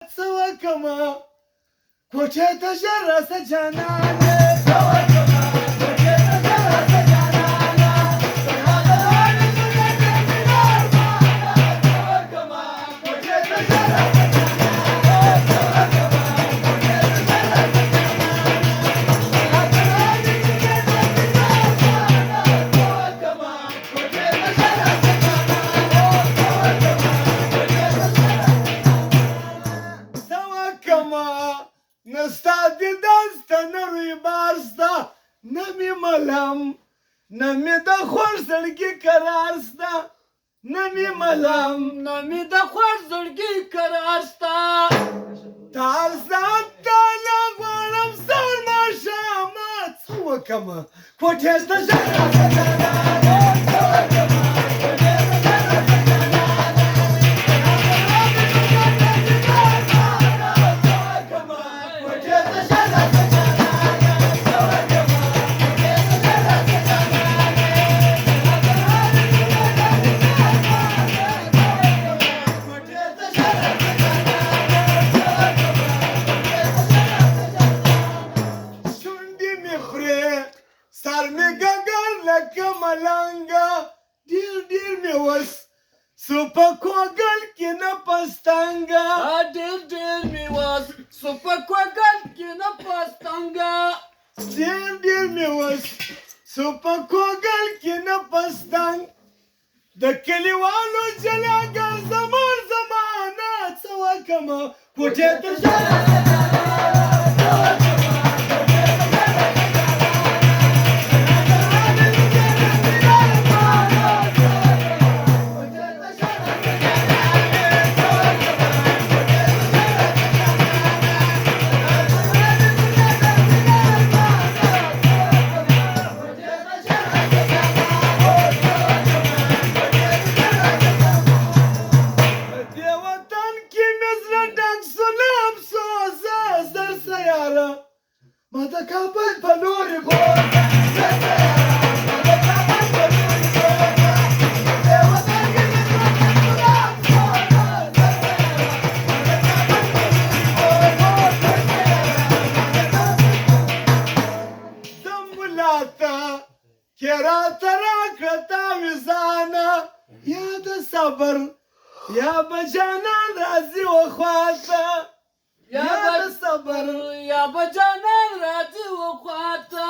څه وکمه کوټې ته ژر راسه جانانه څه وکمه کوټې ته ژر راسه جانانه زما د واړې دنیا کې مینار مانا څه وکمه کوټې ته ژر راسه جانانه څه وکمه کوټې ته ژر راسه جانانه زما د واړې دنیا کې مینار مانا څه وکمه کوټې ته ژر راسه جانانه څه وکمه نستا دیدن ستا نه روی بار ستا نه می ملم نه می د خوږ زړګي قرار ستا نه می ملم نه می د خوږ زړګي قرار ستا تار سات تاله غواړم سر ماښامه څه وکمه کوټې ته ژر راسه جانانه څه وکمه کوټې ته ژر راسه جانانه سر می گگر لکه ملنگا دیر می وس سوپا کوگل کی نه پستنگا ډیر می وس سوپا کوگل کی نه پستنگا ډیر می وس سوپا کوگل کی نه پستنگ د کلیوالو جلاګر زمانه څه وکمه کوټې ته ژر ما د کابل په لورې ګورځه ما د کابل په لورې ګورځه د وطن کې مې زړه ګلاب ګورځه زم ولاته کې راته راکړه تاویزانه یا د صبر یا به جانان راځي وخواته یا د صبر یا به جانان راځي وخواته